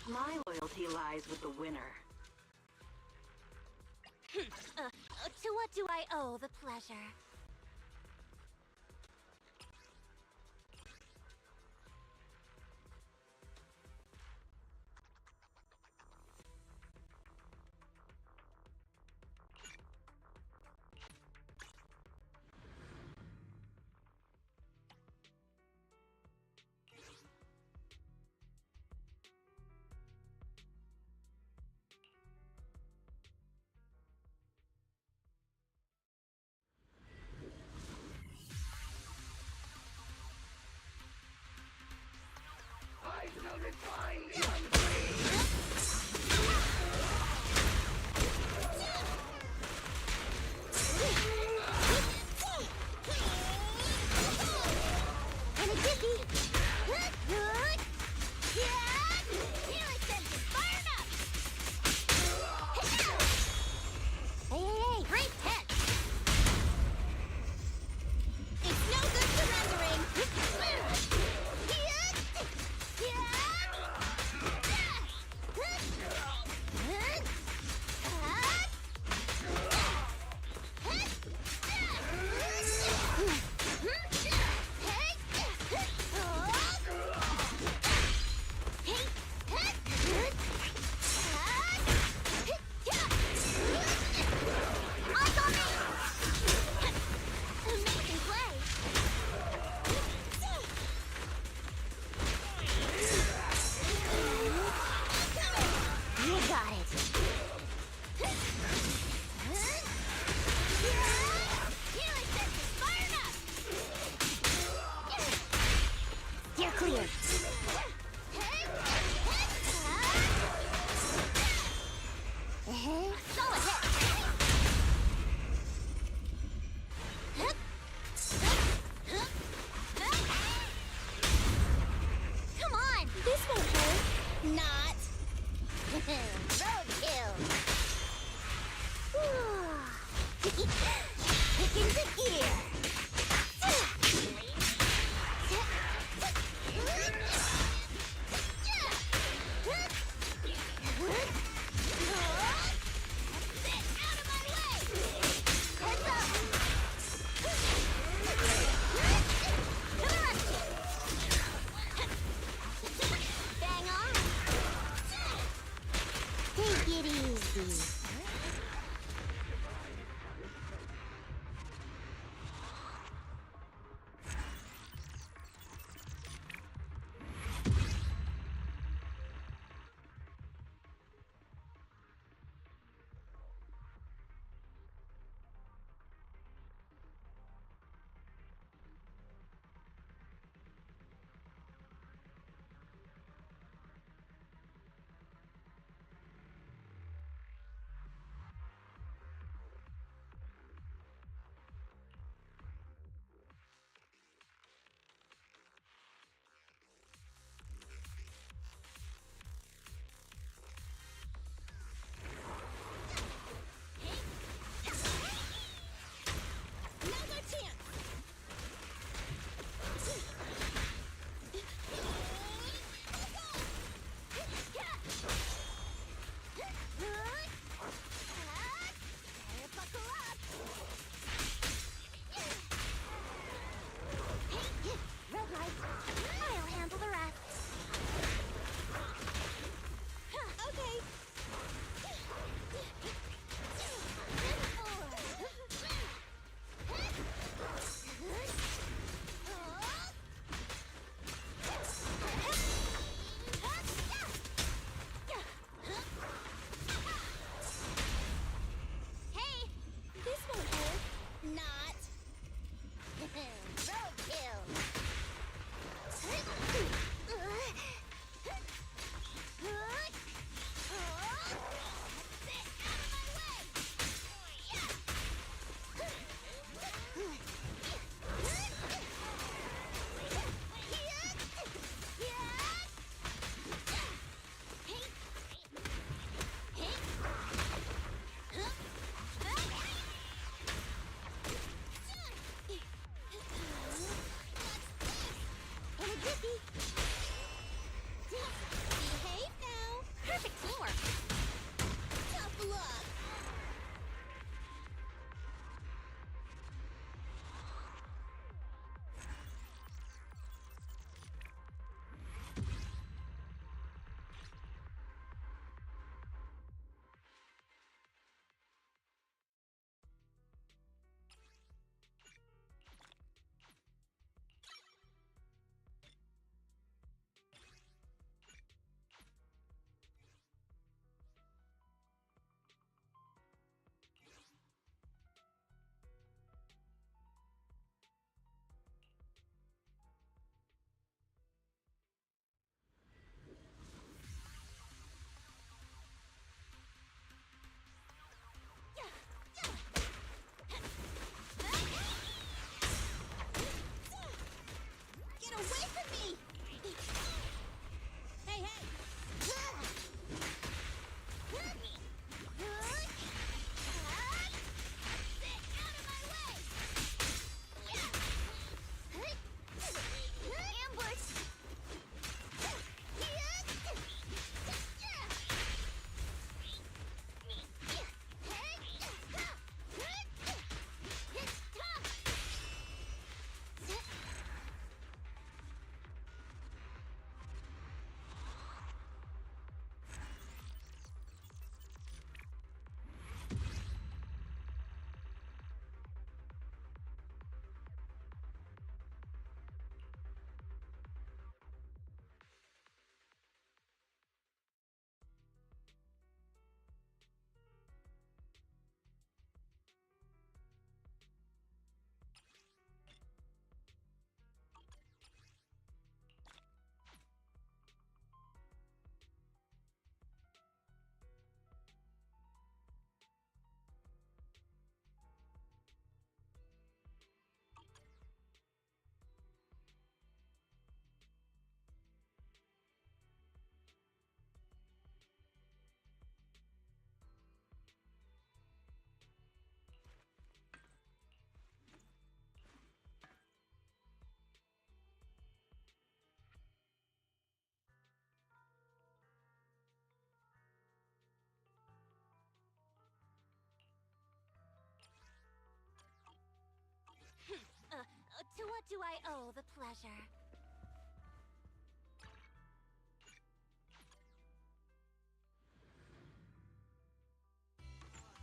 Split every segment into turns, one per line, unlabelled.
My loyalty lies with the winner.
To what do I owe the pleasure? what do I owe the pleasure?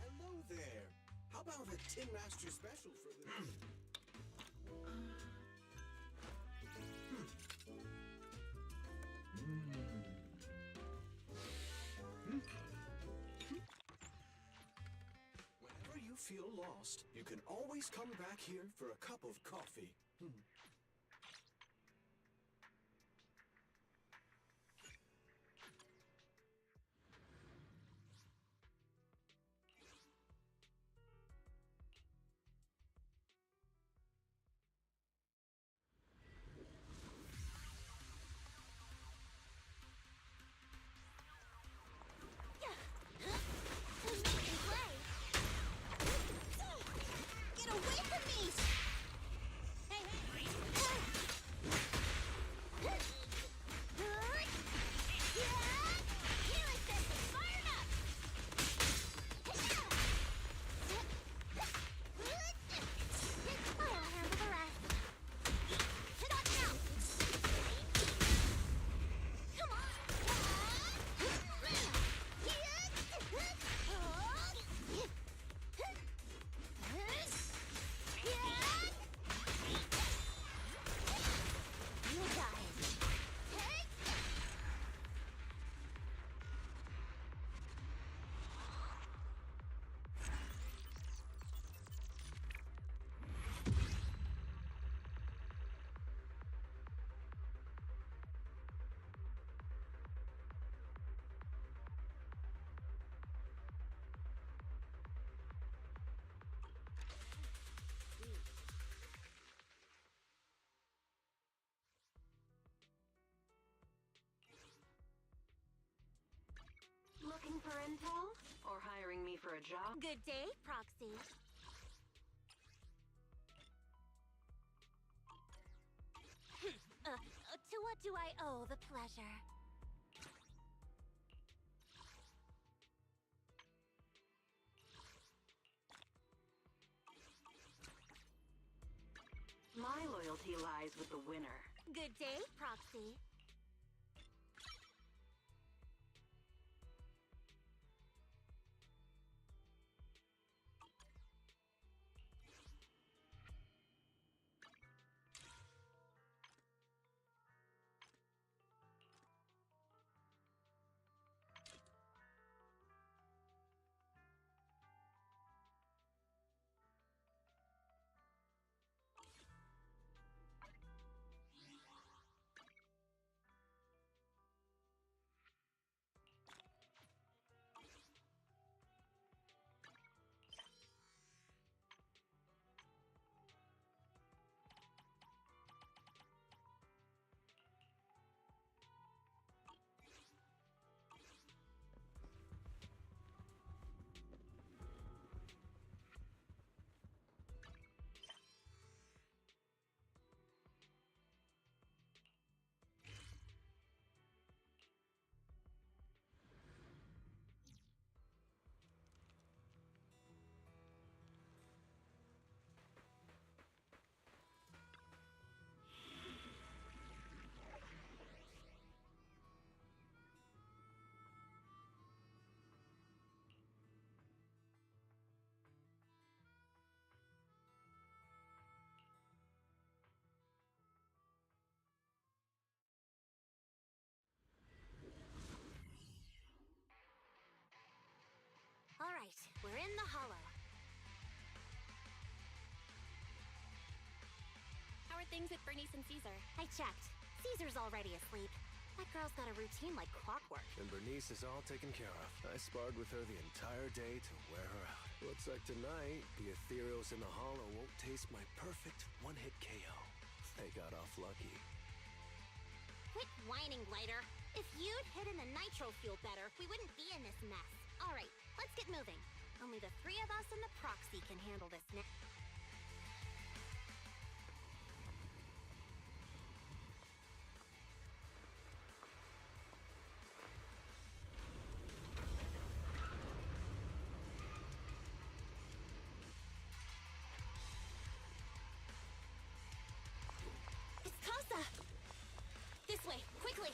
Hello there. How about a Tin Master special for the... Whenever you feel lost, you can always come back here for a cup of coffee.
Get away from me! Hey, hey! Healing system fired up! I'll handle the rest. Watch out! Come on! You got it.
Looking for intel? Or hiring me for a job?
Good day, Proxy. To what do I owe the pleasure?
My loyalty lies with the winner.
Good day, Proxy. All right, we're in the hollow.
How are things with Bernice and Caesar?
I checked. Caesar's already asleep. That girl's got a routine like clockwork.
And Bernice is all taken care of. I sparred with her the entire day to wear her out. Looks like tonight, the ethereals in the hollow won't taste my perfect one-hit KO. They got off lucky.
Quit whining, Blighter. If you'd hidden the nitro fuel better, we wouldn't be in this mess. All right, let's get moving. Only the three of us and the Proxy can handle this now. Casa! This way, quickly!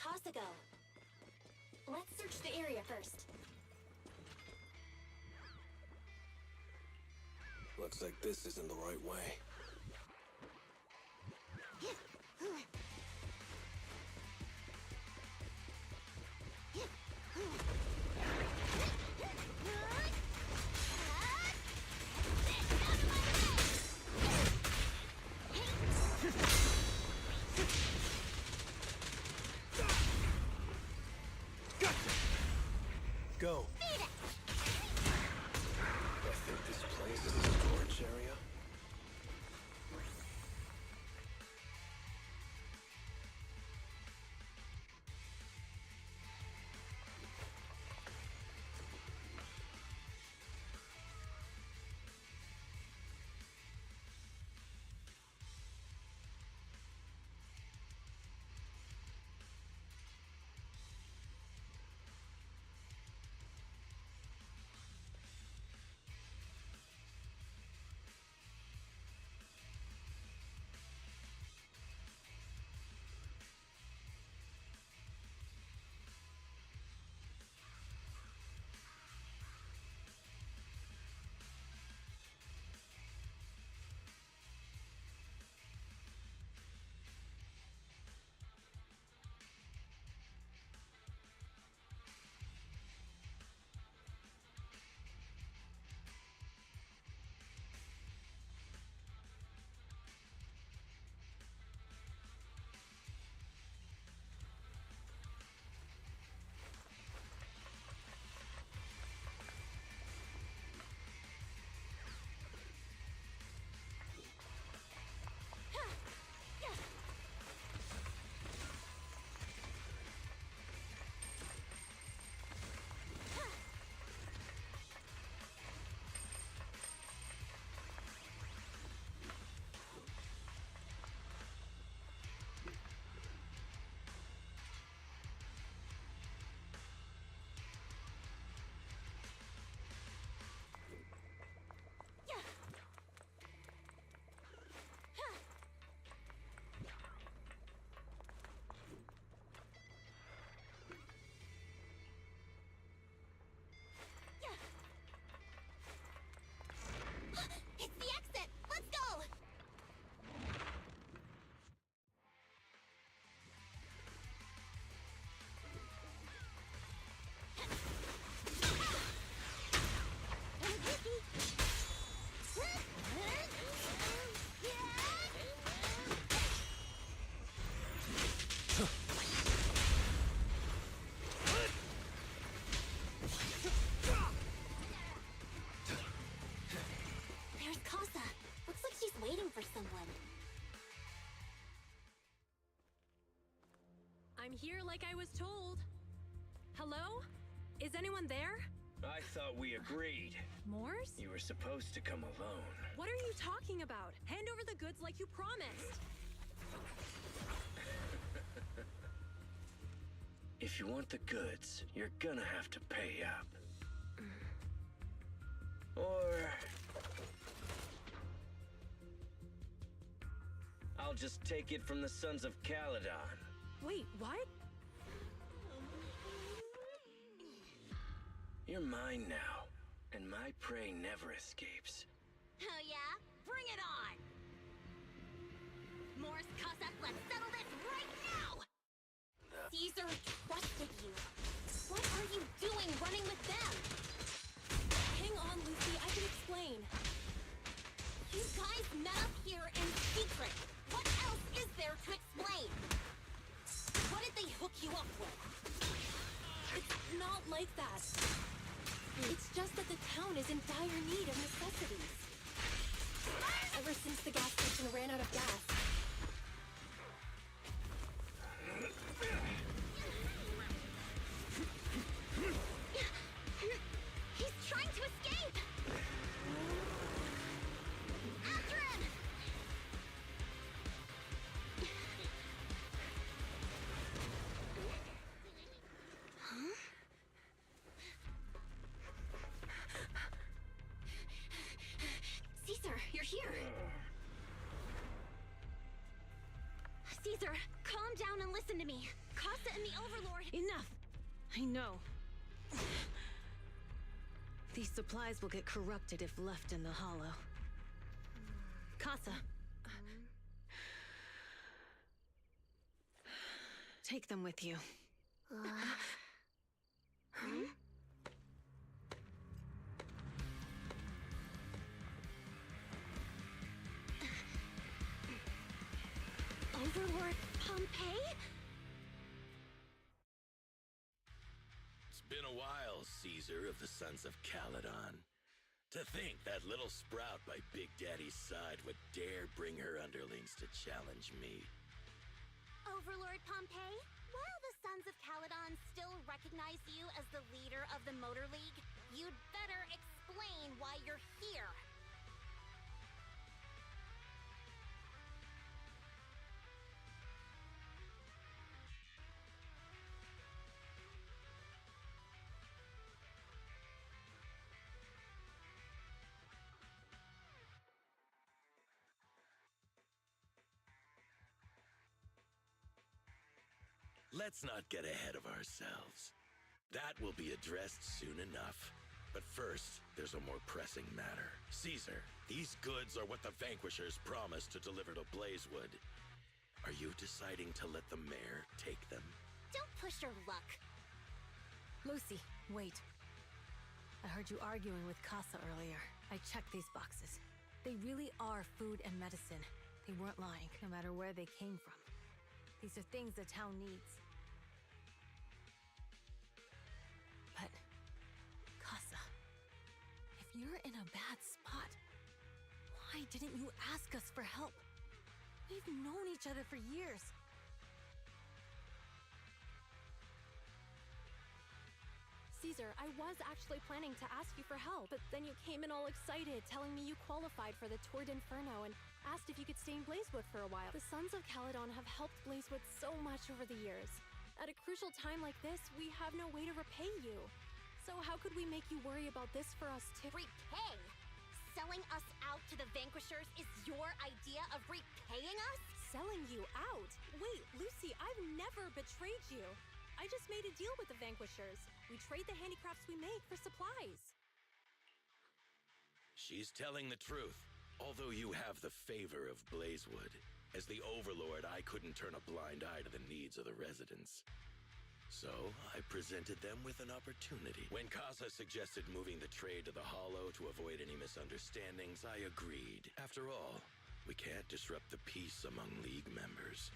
Casa go? Let's search the area first.
Looks like this isn't the right way. Go. I think this place is a storage area.
It's the exit! Let's go! There's Casa. Looks like she's waiting for someone.
I'm here like I was told. Hello? Is anyone there?
I thought we agreed.
Moors?
You were supposed to come alone.
What are you talking about? Hand over the goods like you promised.
If you want the goods, you're gonna have to pay up. Or I'll just take it from the Sons of Caledon.
Wait, what?
You're mine now, and my prey never escapes.
Oh yeah? Bring it on! Morse Cossack, let's settle this right now! Caesar trusted you. What are you doing running with them?
Hang on, Lucy, I can explain.
You guys met up here in secret. What else is there to explain? What did they hook you up with?
It's not like that. It's just that the town is in dire need of necessities. Ever since the gas station ran out of gas.
He's trying to escape! After him! Huh? Caesar, you're here! Caesar, calm down and listen to me. Casa and the Overlord...
Enough! I know. These supplies will get corrupted if left in the hollow. Casa. Take them with you.
Overlord Pompeii?
It's been a while, Caesar of the Sons of Caledon. To think that little sprout by Big Daddy's side would dare bring her underlings to challenge me.
Overlord Pompeii, while the Sons of Caledon still recognize you as the leader of the Motor League, you'd better explain why you're here.
Let's not get ahead of ourselves. That will be addressed soon enough. But first, there's a more pressing matter. Caesar, these goods are what the Vanquishers promised to deliver to Blazewood. Are you deciding to let the mayor take them?
Don't push your luck.
Lucy, wait. I heard you arguing with Casa earlier. I checked these boxes. They really are food and medicine. They weren't lying, no matter where they came from. These are things the town needs. But, Casa, if you're in a bad spot, why didn't you ask us for help? We've known each other for years. Caesar, I was actually planning to ask you for help, but then you came in all excited, telling me you qualified for the Tour d'Inferno and asked if you could stay in Blazewood for a while. The Sons of Caledon have helped Blazewood so much over the years. At a crucial time like this, we have no way to repay you. So how could we make you worry about this for us too?
Repay? Selling us out to the Vanquishers is your idea of repaying us?
Selling you out? Wait, Lucy, I've never betrayed you. I just made a deal with the Vanquishers. We trade the handicrafts we make for supplies.
She's telling the truth. Although you have the favor of Blazewood, as the Overlord, I couldn't turn a blind eye to the needs of the residents. So, I presented them with an opportunity. When Casa suggested moving the trade to the Hollow to avoid any misunderstandings, I agreed. After all, we can't disrupt the peace among League members.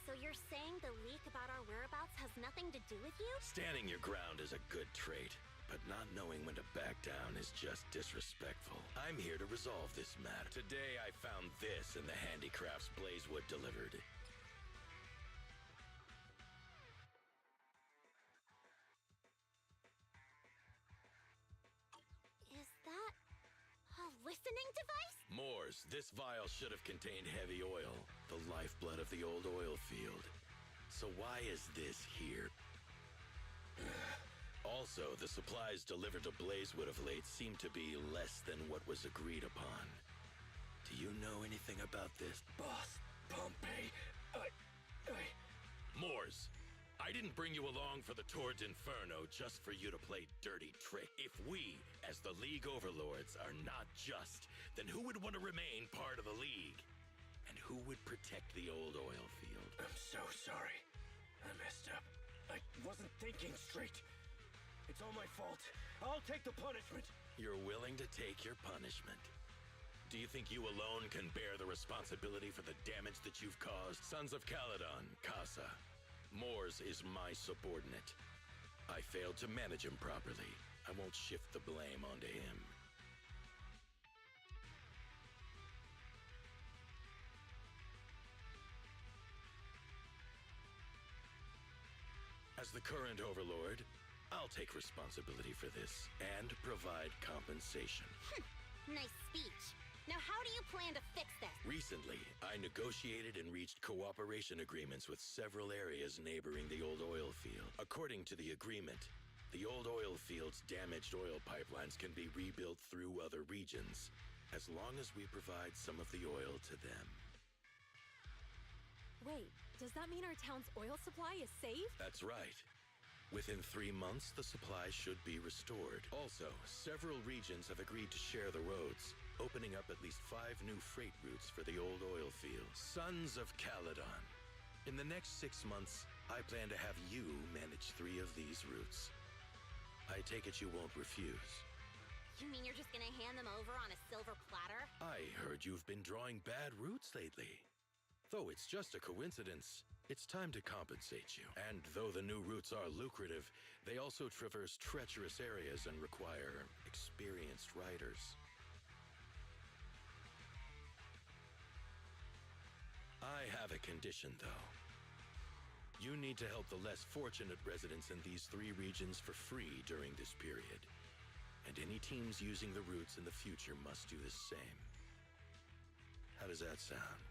So you're saying the leak about our whereabouts has nothing to do with you?
Standing your ground is a good trait, but not knowing when to back down is just disrespectful. I'm here to resolve this matter. Today I found this in the handicrafts Blazewood delivered.
Is that a listening device?
Moors, this vial should have contained heavy oil, the lifeblood of the old oil field. So why is this here? Also, the supplies delivered to Blazewood of late seem to be less than what was agreed upon. Do you know anything about this?
Boss, Pompey,
Moors, I didn't bring you along for the Tour d'Inferno just for you to play dirty trick. If we, as the League Overlords, are not just, then who would want to remain part of the League? And who would protect the old oil field?
I'm so sorry. I messed up. I wasn't thinking straight. It's all my fault. I'll take the punishment.
You're willing to take your punishment. Do you think you alone can bear the responsibility for the damage that you've caused? Sons of Caledon, Casa. Moors is my subordinate. I failed to manage him properly. I won't shift the blame onto him. As the current overlord, I'll take responsibility for this and provide compensation.
Nice speech. Now how do you plan to fix this?
Recently, I negotiated and reached cooperation agreements with several areas neighboring the old oil field. According to the agreement, the old oil field's damaged oil pipelines can be rebuilt through other regions, as long as we provide some of the oil to them.
Wait, does that mean our town's oil supply is safe?
That's right. Within 3 months, the supply should be restored. Also, several regions have agreed to share the roads, opening up at least 5 new freight routes for the old oil field. Sons of Caledon. In the next 6 months, I plan to have you manage 3 of these routes. I take it you won't refuse.
You mean you're just gonna hand them over on a silver platter?
I heard you've been drawing bad routes lately. Though it's just a coincidence, it's time to compensate you. And though the new routes are lucrative, they also traverse treacherous areas and require experienced riders. I have a condition, though. You need to help the less fortunate residents in these 3 regions for free during this period. And any teams using the routes in the future must do the same. How does that sound?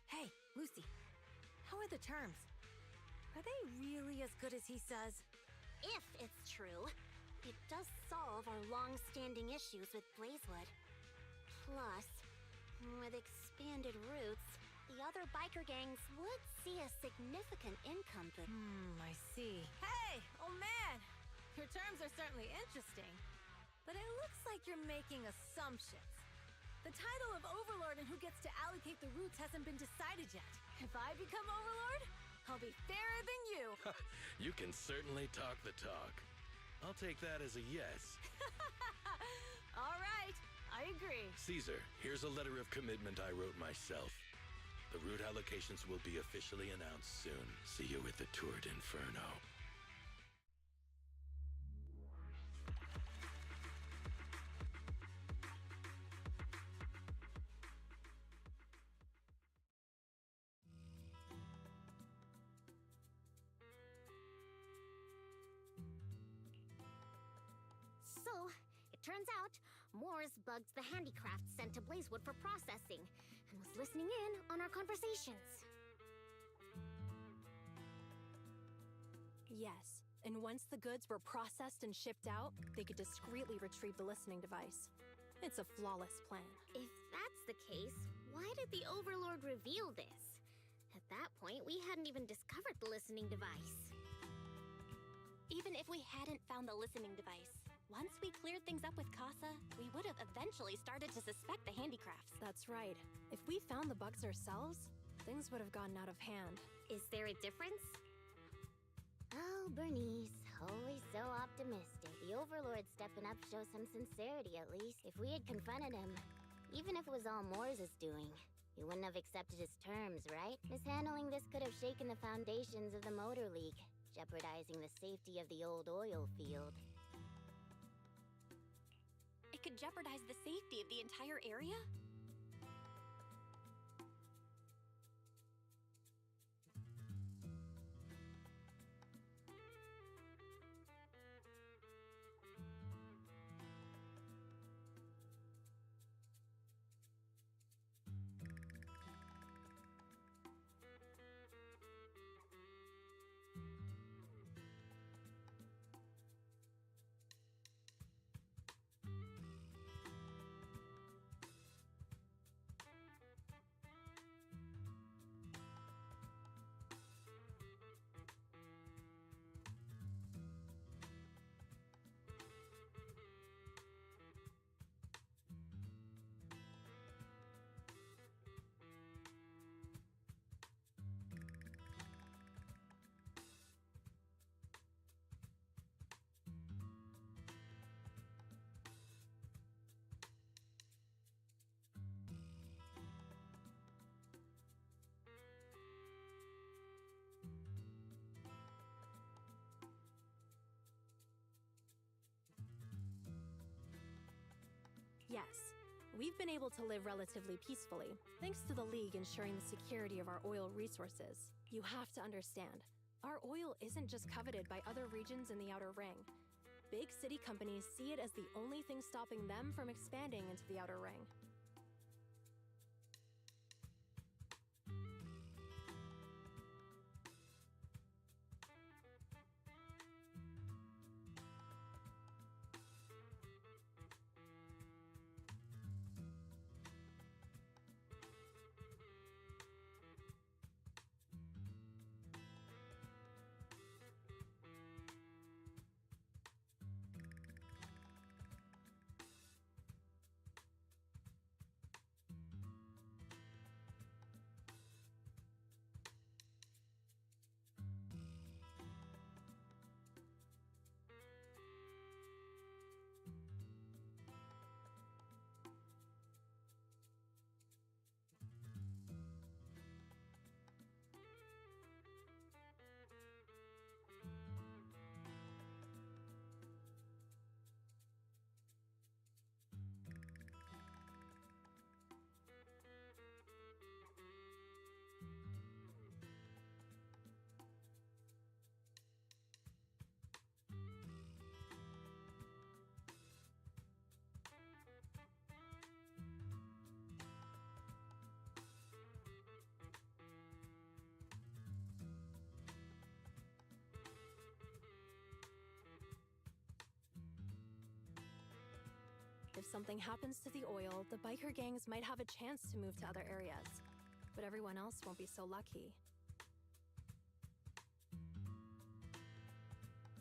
Hey, Lucy. How are the terms? Are they really as good as he says?
If it's true, it does solve our long-standing issues with Blazewood. Plus, with expanded routes, the other biker gangs would see a significant income boost.
I see. Hey, old man! Your terms are certainly interesting, but it looks like you're making assumptions. The title of Overlord and who gets to allocate the routes hasn't been decided yet. If I become Overlord, I'll be fairer than you.
You can certainly talk the talk. I'll take that as a yes.
All right, I agree.
Caesar, here's a letter of commitment I wrote myself. The route allocations will be officially announced soon. See you at the Tour d'Inferno.
So, it turns out, Moores bugged the handicrafts sent to Blazewood for processing, and was listening in on our conversations.
Yes, and once the goods were processed and shipped out, they could discreetly retrieve the listening device. It's a flawless plan.
If that's the case, why did the Overlord reveal this? At that point, we hadn't even discovered the listening device.
Even if we hadn't found the listening device, once we cleared things up with Casa, we would have eventually started to suspect the handicrafts. That's right. If we found the bugs ourselves, things would have gotten out of hand.
Is there a difference? Oh, Bernice, always so optimistic. The Overlord stepping up shows some sincerity, at least. If we had confronted him, even if it was all Moores' doing, you wouldn't have accepted his terms, right? Mishandling this could have shaken the foundations of the Motor League, jeopardizing the safety of the old oil field.
It could jeopardize the safety of the entire area? We've been able to live relatively peacefully, thanks to the League ensuring the security of our oil resources. You have to understand, our oil isn't just coveted by other regions in the Outer Ring. Big city companies see it as the only thing stopping them from expanding into the Outer Ring. If something happens to the oil, the biker gangs might have a chance to move to other areas, but everyone else won't be so lucky.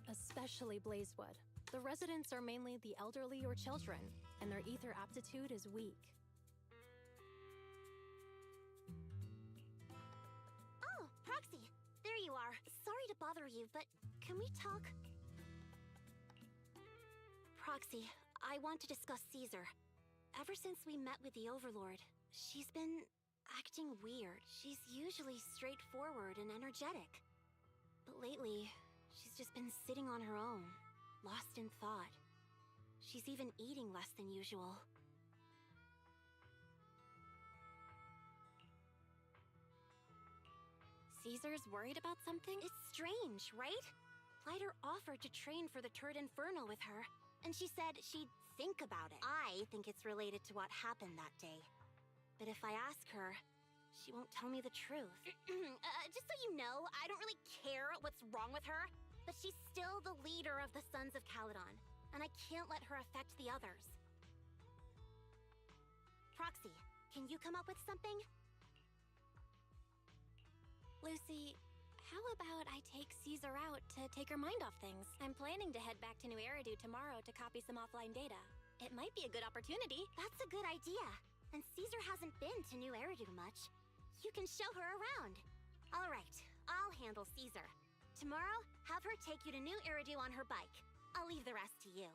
Especially Blazewood. The residents are mainly the elderly or children, and their ether aptitude is weak.
Oh, Proxy! There you are. Sorry to bother you, but can we talk? Proxy, I want to discuss Caesar. Ever since we met with the Overlord, she's been acting weird. She's usually straightforward and energetic. But lately, she's just been sitting on her own, lost in thought. She's even eating less than usual. Caesar's worried about something? It's strange, right? Lighter offered to train for the Turd Inferno with her, and she said she'd think about it. I think it's related to what happened that day. But if I ask her, she won't tell me the truth. Just so you know, I don't really care what's wrong with her, but she's still the leader of the Sons of Caledon, and I can't let her affect the others. Proxy, can you come up with something?
Lucy, how about I take Caesar out to take her mind off things? I'm planning to head back to New Eridu tomorrow to copy some offline data. It might be a good opportunity.
That's a good idea. And Caesar hasn't been to New Eridu much. You can show her around. All right, I'll handle Caesar. Tomorrow, have her take you to New Eridu on her bike. I'll leave the rest to you.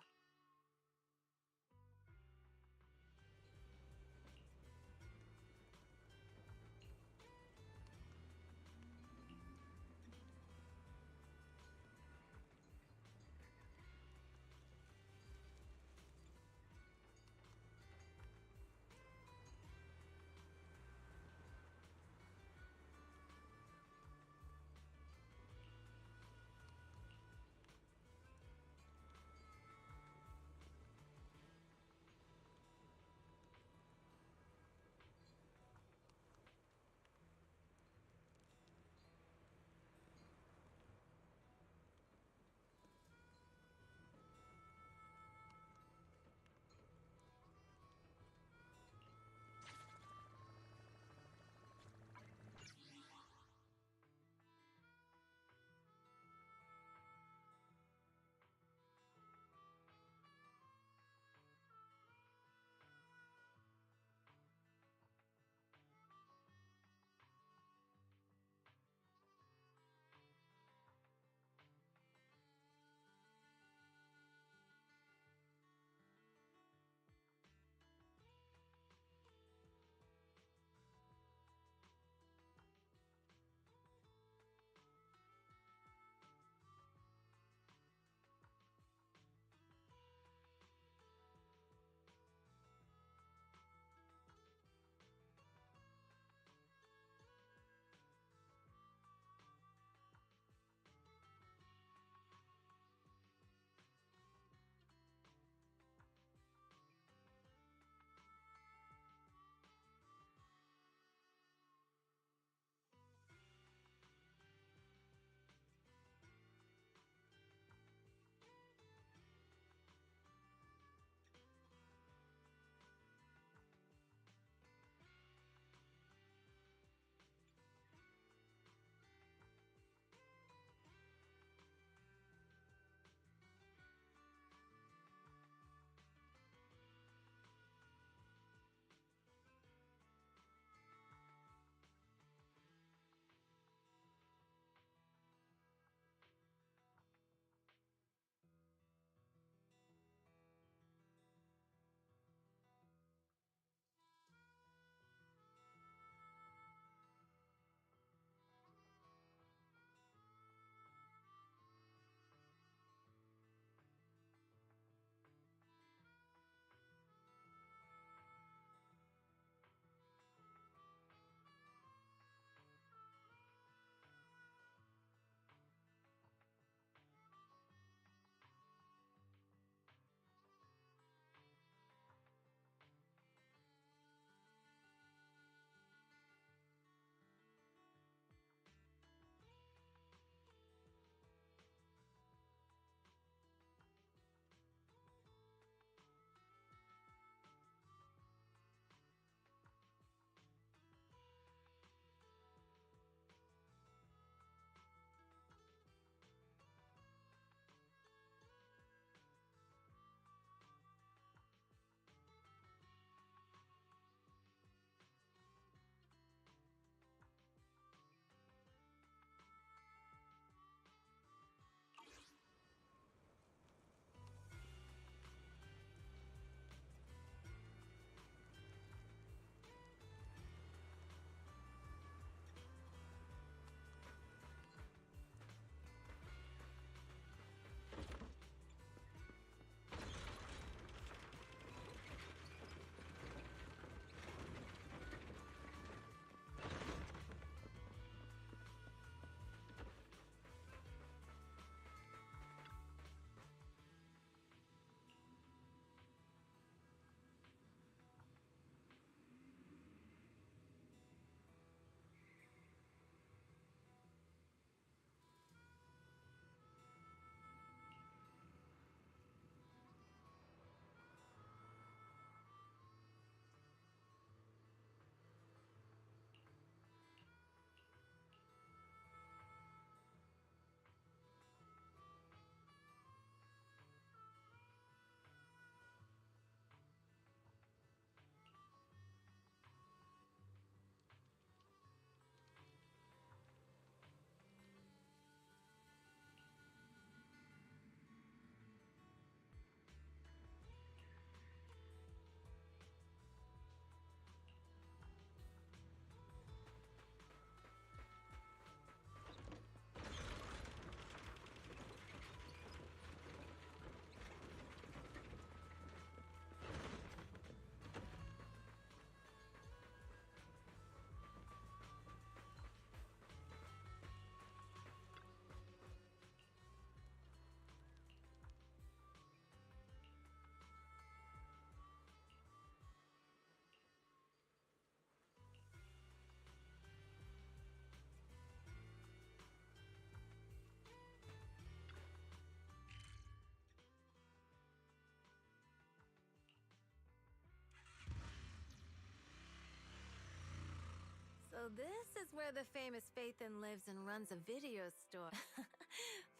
So this is where the famous Phaethon lives and runs a video store.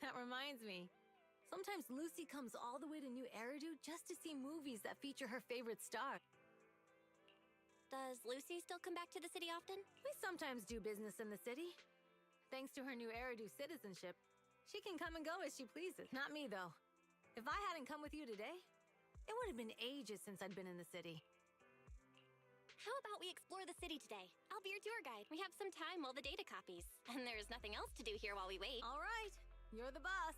That reminds me. Sometimes Lucy comes all the way to New Eridu just to see movies that feature her favorite star.
Does Lucy still come back to the city often?
We sometimes do business in the city. Thanks to her New Eridu citizenship, she can come and go as she pleases. Not me, though. If I hadn't come with you today, it would have been ages since I'd been in the city.
How about we explore the city today? I'll be your tour guide. We have some time while the data copies. And there's nothing else to do here while we wait.
All right. You're the boss.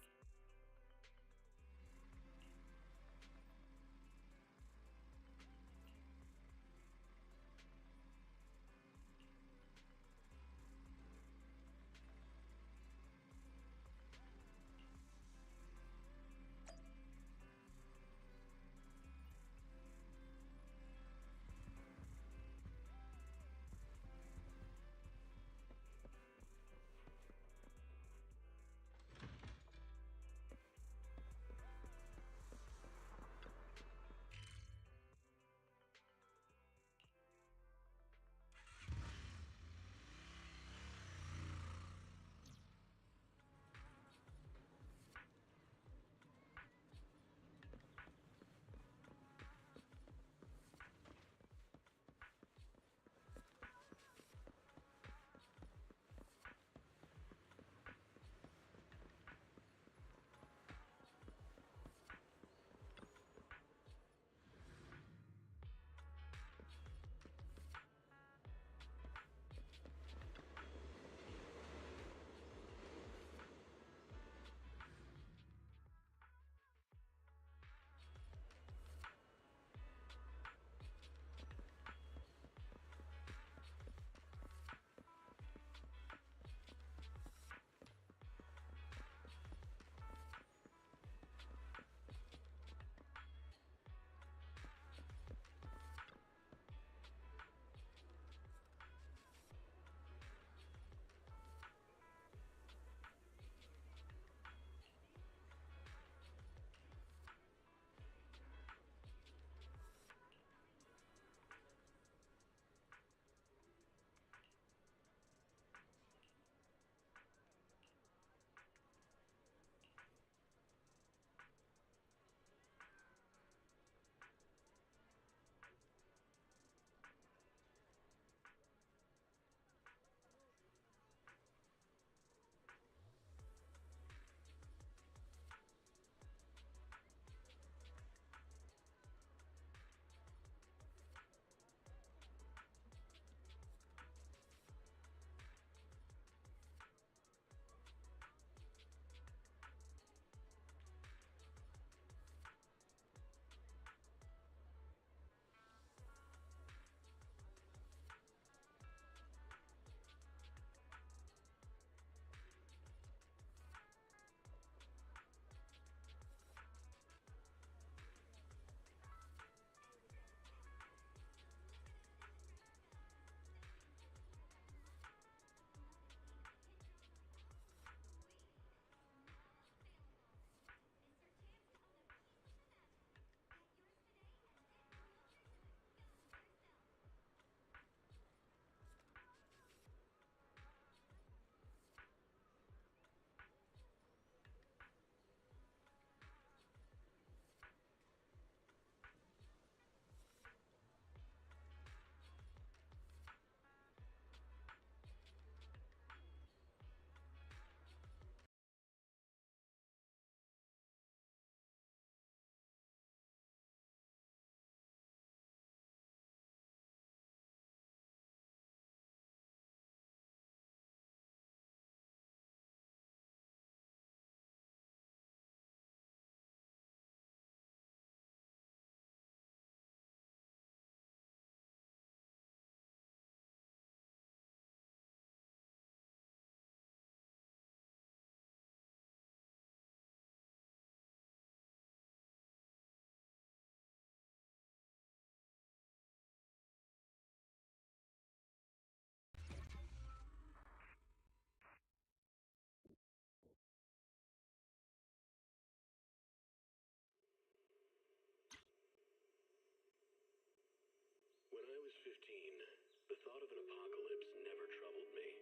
When I was 15, The thought of an apocalypse never troubled me.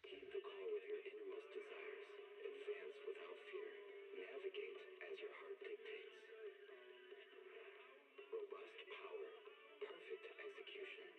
Heed the call of your innermost desires. Advance without fear. Navigate as your heart dictates. Robust power. Perfect execution.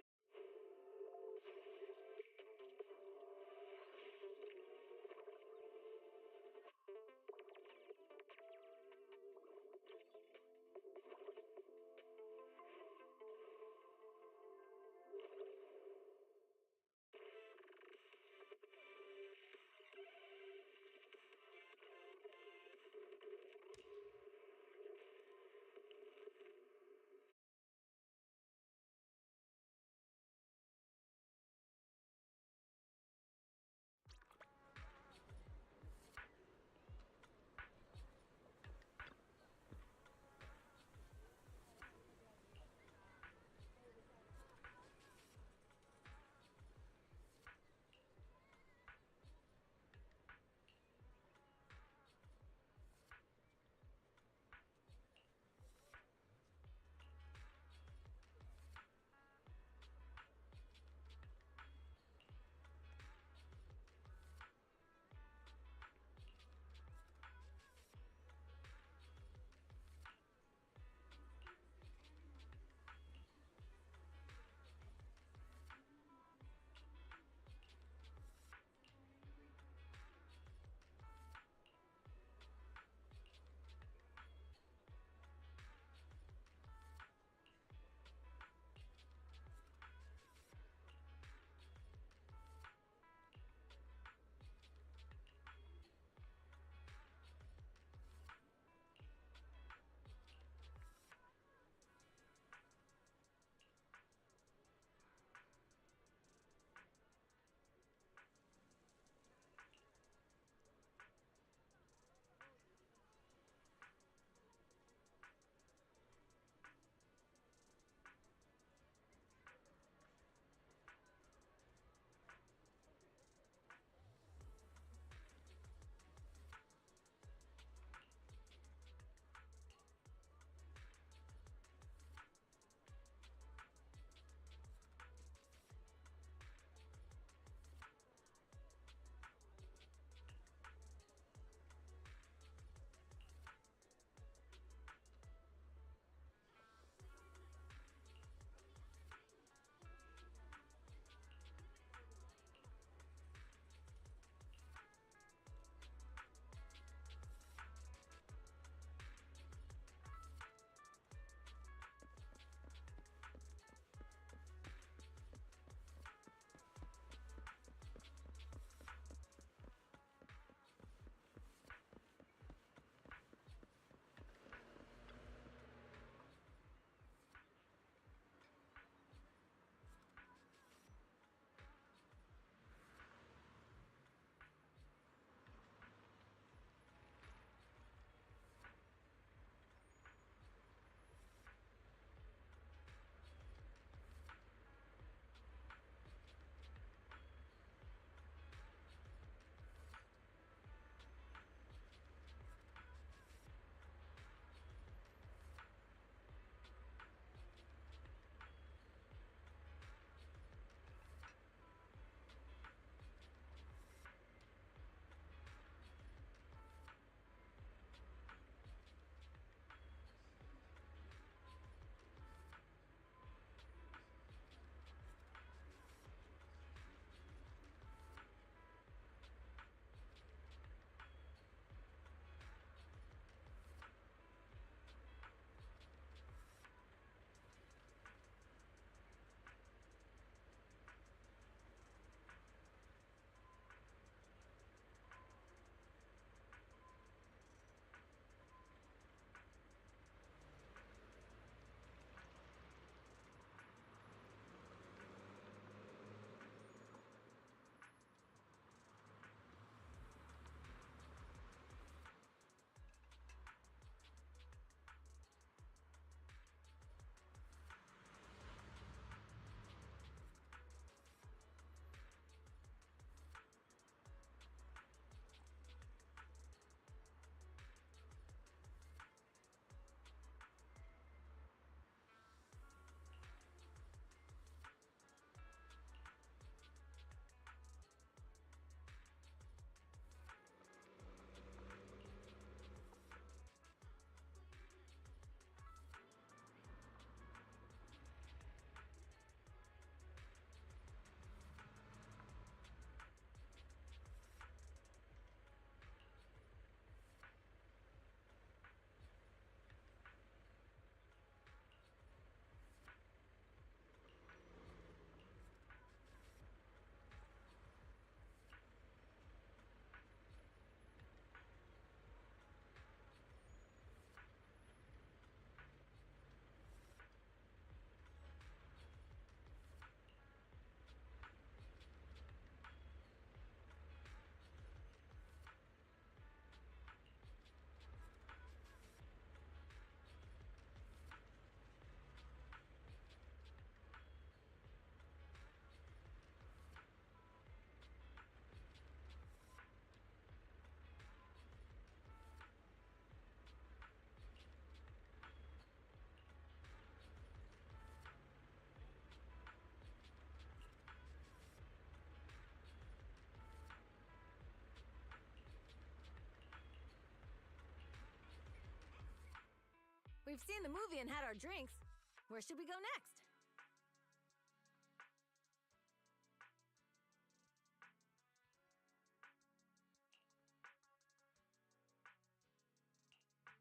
We've seen the movie and had our drinks. Where should we go next?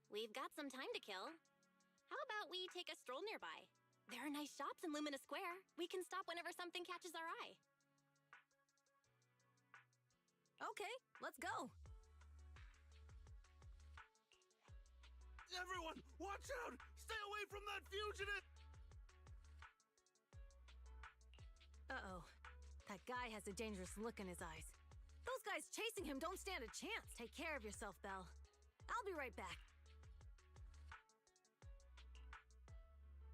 We've got some time to kill. How about we take a stroll nearby? There are nice shops in Lumina Square. We can stop whenever something catches our eye.
Okay, let's go.
Everyone, watch out! Stay away from that fugitive!
Uh-oh. That guy has a dangerous look in his eyes. Those guys chasing him don't stand a chance. Take care of yourself, Belle. I'll be right back.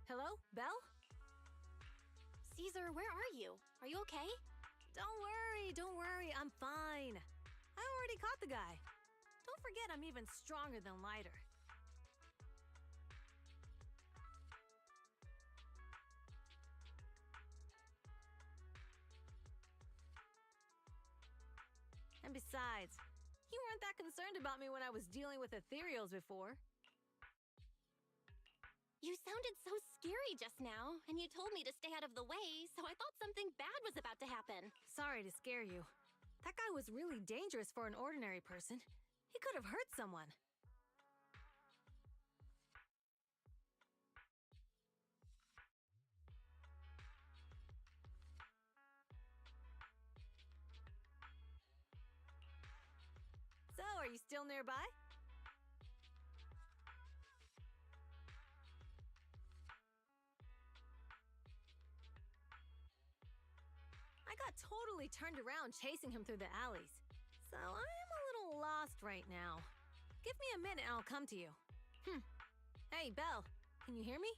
Hello, Belle?
Caesar, where are you? Are you okay?
Don't worry, I'm fine. I already caught the guy. Don't forget I'm even stronger than lighter. And besides, you weren't that concerned about me when I was dealing with ethereals before.
You sounded so scary just now, and you told me to stay out of the way, so I thought something bad was about to happen.
Sorry to scare you. That guy was really dangerous for an ordinary person. He could have hurt someone. So, are you still nearby? I got totally turned around chasing him through the alleys. So I am a little lost right now. Give me a minute and I'll come to you. Hey, Belle, can you hear me?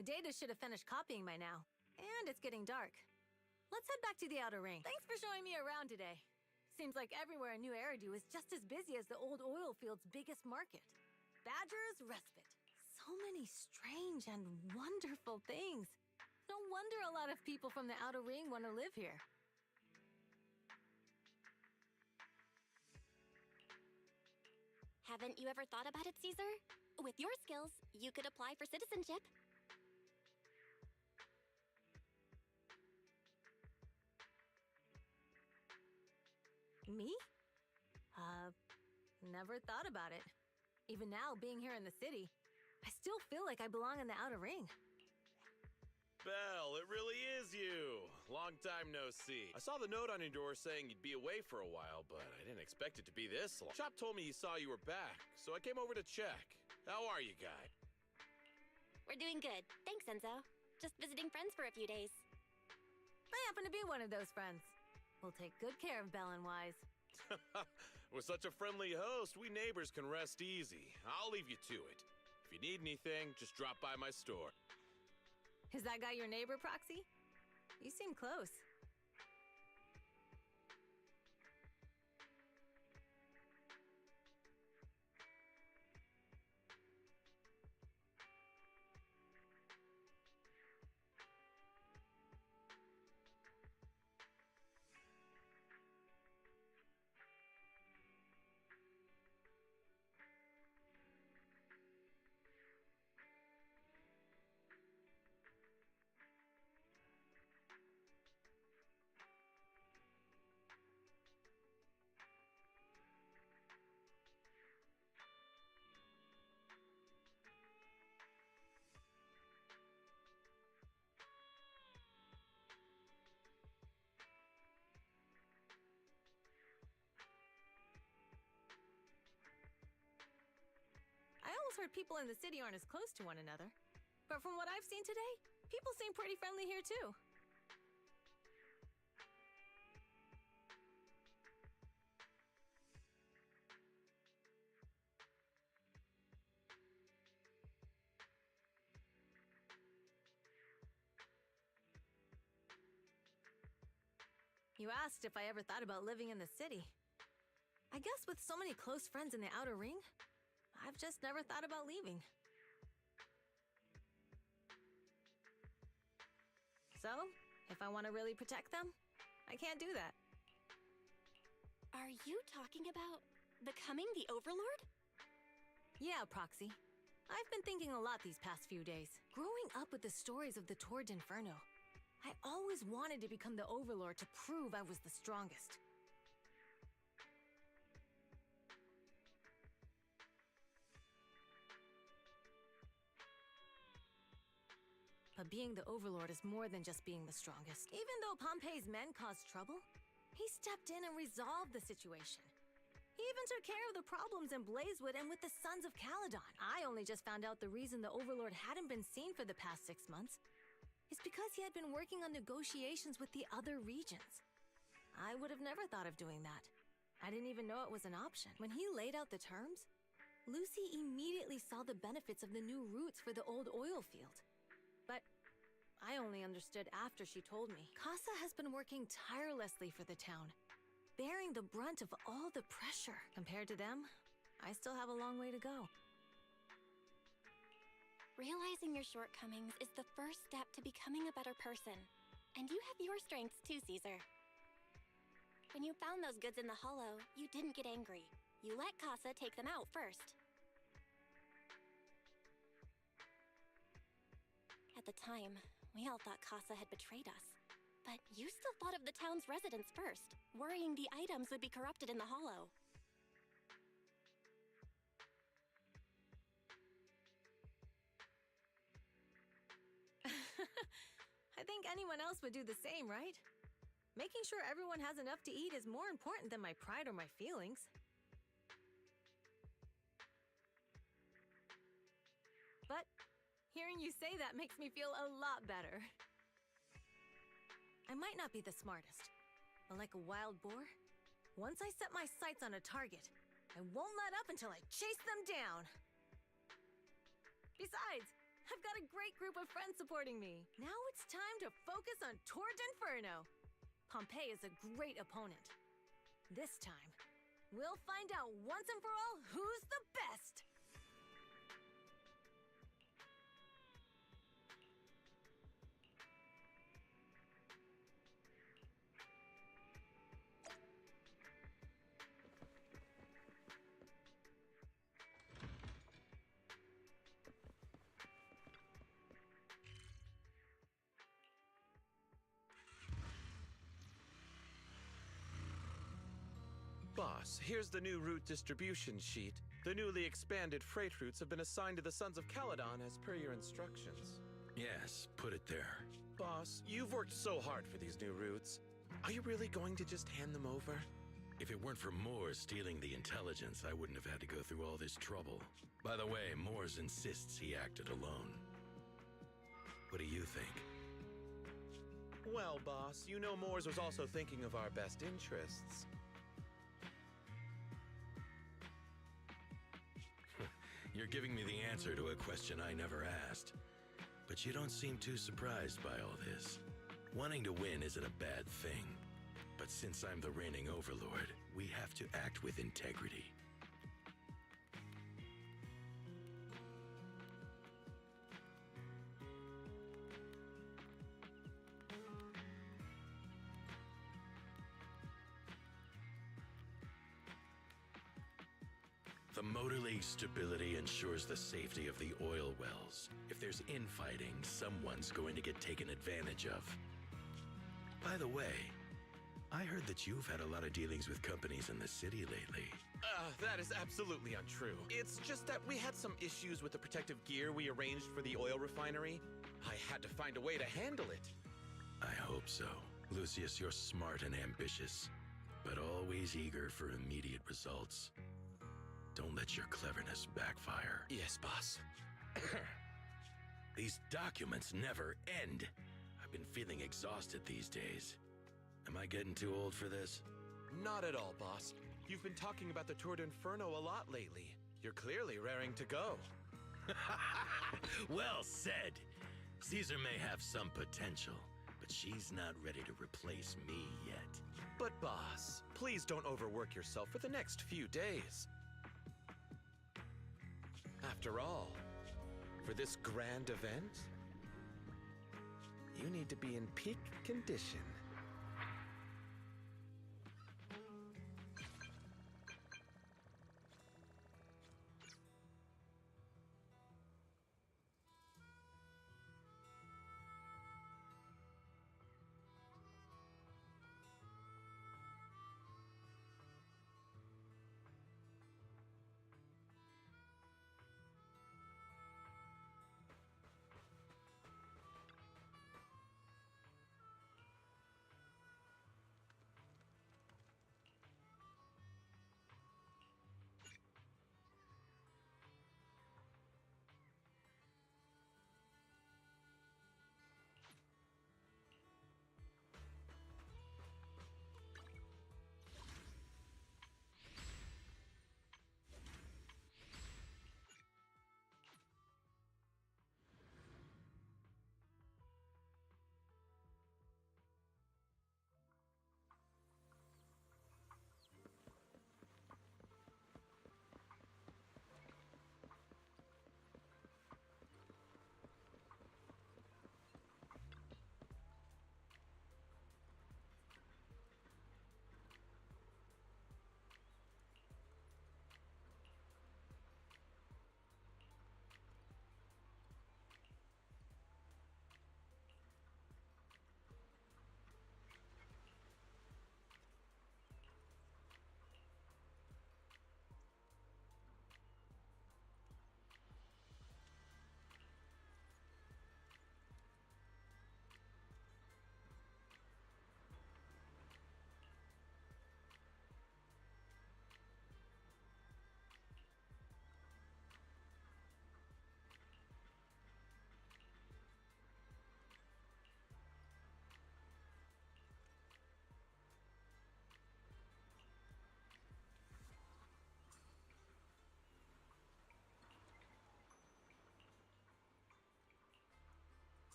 The data should have finished copying by now. And it's getting dark. Let's head back to the Outer Ring. Thanks for showing me around today. Seems like everywhere in New Eridu is just as busy as the old oil field's biggest market. Badger's Respite. So many strange and wonderful things. No wonder a lot of people from the Outer Ring want to live here.
Haven't you ever thought about it, Caesar? With your skills, you could apply for citizenship.
Me? Never thought about it. Even now, being here in the city, I still feel like I belong in the outer ring.
Belle, it really is you. Long time no see. I saw the note on your door saying you'd be away for a while, but I didn't expect it to be this long. Chop told me he saw you were back, so I came over to check. How are you, guy?
We're doing good. Thanks, Enzo. Just visiting friends for a few days.
I happen to be one of those friends. We'll take good care of Belle and Wise.
With such a friendly host, we neighbors can rest easy. I'll leave you to it. If you need anything, just drop by my store.
Is that guy your neighbor, Proxy? You seem close. I always heard people in the city aren't as close to one another. But from what I've seen today, people seem pretty friendly here too. You asked if I ever thought about living in the city. I guess with so many close friends in the outer ring, I've just never thought about leaving. So, if I want to really protect them, I can't do that.
Are you talking about becoming the Overlord?
Yeah, Proxy. I've been thinking a lot these past few days. Growing up with the stories of the Tour d'Inferno, I always wanted to become the Overlord to prove I was the strongest. But being the Overlord is more than just being the strongest. Even though Pompey's men caused trouble, he stepped in and resolved the situation. He even took care of the problems in Blazewood and with the Sons of Caledon. I only just found out the reason the Overlord hadn't been seen for the past 6 months is because he had been working on negotiations with the other regions. I would have never thought of doing that. I didn't even know it was an option. When he laid out the terms, Lucy immediately saw the benefits of the new routes for the old oil field. But I only understood after she told me. Casa has been working tirelessly for the town, bearing the brunt of all the pressure. Compared to them, I still have a long way to go.
Realizing your shortcomings is the first step to becoming a better person. And you have your strengths too, Caesar. When you found those goods in the hollow, you didn't get angry. You let Casa take them out first. At the time, we all thought Casa had betrayed us. But you still thought of the town's residents first, worrying the items would be corrupted in the hollow.
I think anyone else would do the same, right? Making sure everyone has enough to eat is more important than my pride or my feelings. But hearing you say that makes me feel a lot better. I might not be the smartest, but like a wild boar, once I set my sights on a target, I won't let up until I chase them down. Besides, I've got a great group of friends supporting me. Now it's time to focus on Tour d'Inferno. Pompey is a great opponent. This time, we'll find out once and for all who's the best!
Boss, here's the new route distribution sheet. The newly expanded freight routes have been assigned to the Sons of Caledon as per your instructions.
Yes, put it there.
Boss, you've worked so hard for these new routes. Are you really going to just hand them over?
If it weren't for Moores stealing the intelligence, I wouldn't have had to go through all this trouble. By the way, Moores insists he acted alone. What do you think?
Well, boss, you know Moores was also thinking of our best interests.
You're giving me the answer to a question I never asked. But you don't seem too surprised by all this. Wanting to win isn't a bad thing. But since I'm the reigning overlord, we have to act with integrity. The Motor League's stability ensures the safety of the oil wells. If there's infighting, someone's going to get taken advantage of. By the way, I heard that you've had a lot of dealings with companies in the city lately.
That is absolutely untrue. It's just that we had some issues with the protective gear we arranged for the oil refinery. I had to find a way to handle it.
I hope so. Lucius, you're smart and ambitious, but always eager for immediate results. Don't let your cleverness backfire.
Yes, boss.
These documents never end. I've been feeling exhausted these days. Am I getting too old for this?
Not at all, boss. You've been talking about the Tour d'Inferno a lot lately. You're clearly raring to go.
Well said. Caesar may have some potential, but she's not ready to replace me yet.
But boss, please don't overwork yourself for the next few days. After all, for this grand event, you need to be in peak condition.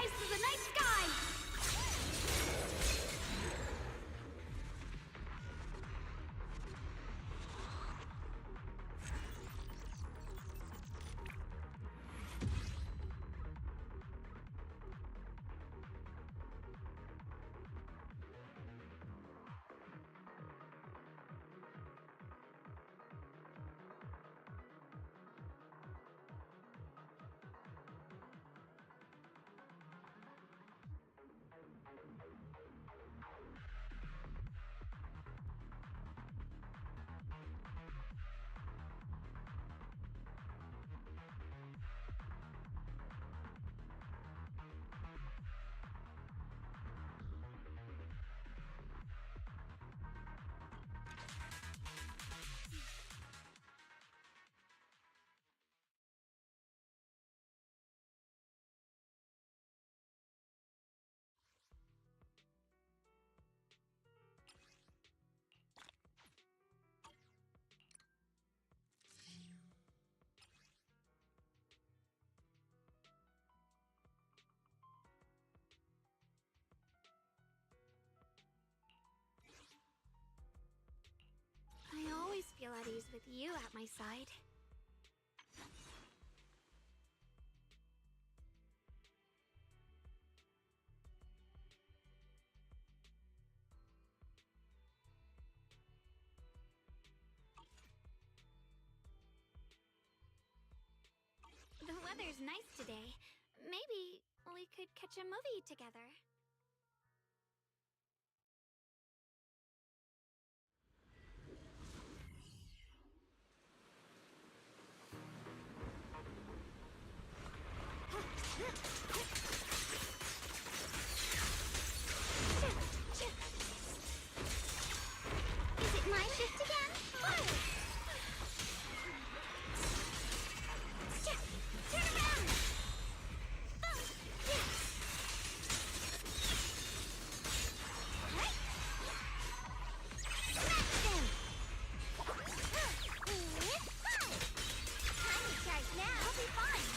rise to the night sky!
I always feel at ease with you at my side. The weather's nice today. Maybe we could catch a movie together. Is it my shift again? Fire! Turn around! Smash them! Time to charge now. I'll be fine.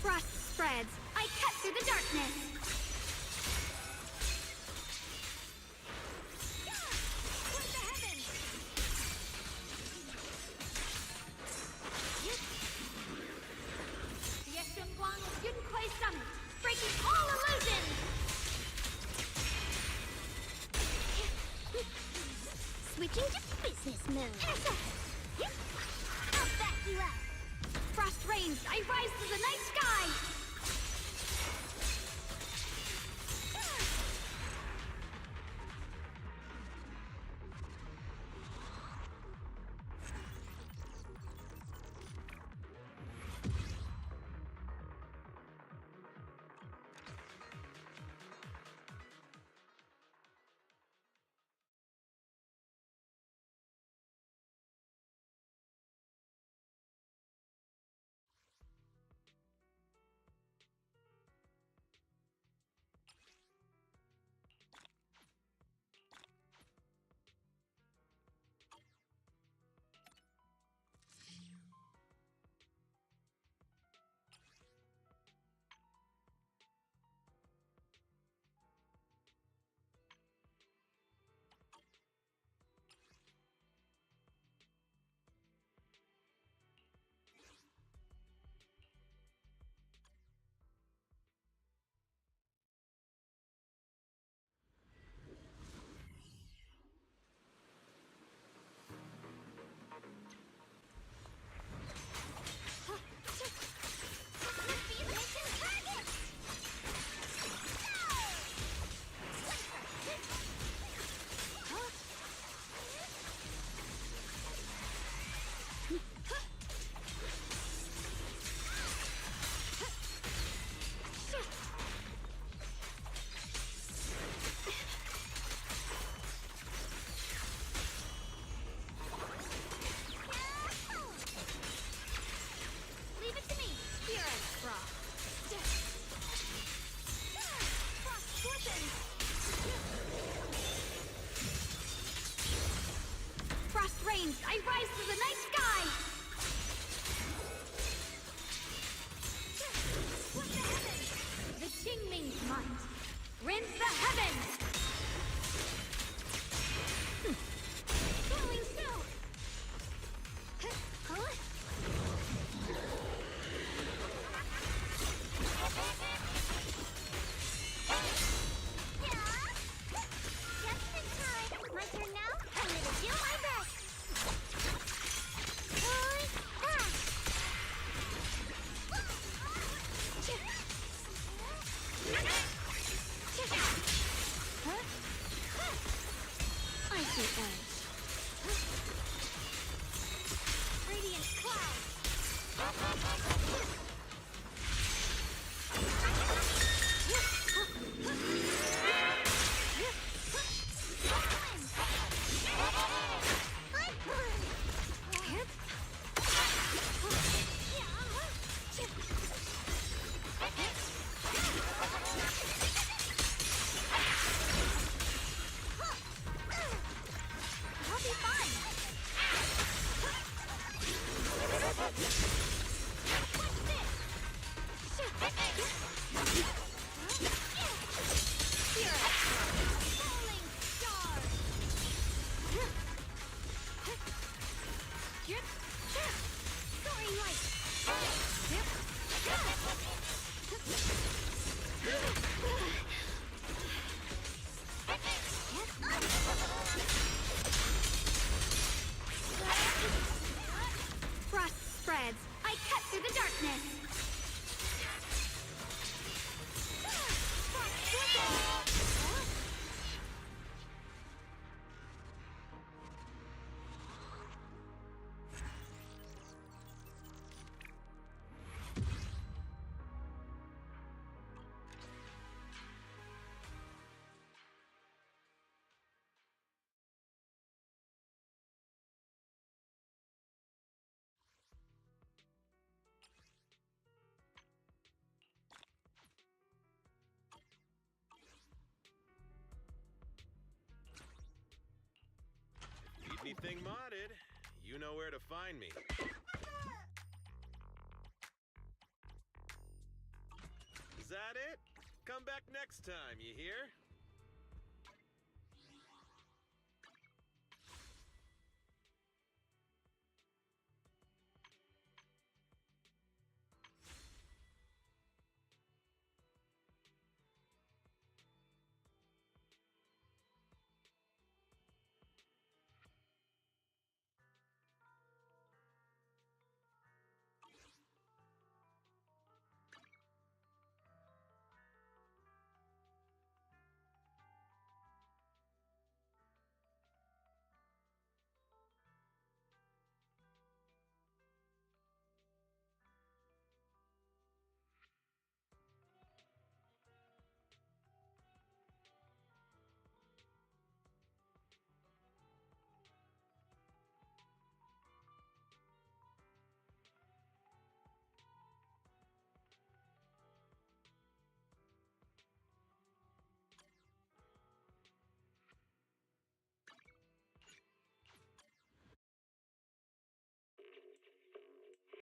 Frost spreads. I cut through the darkness. Toward the heavens. Yunquay Summit, breaking all illusions. Switching to business mode. I'll back you up. Frost rains, I rise to the night sky!
anything modded, you know where to find me. Is that it? Come back next time, you hear?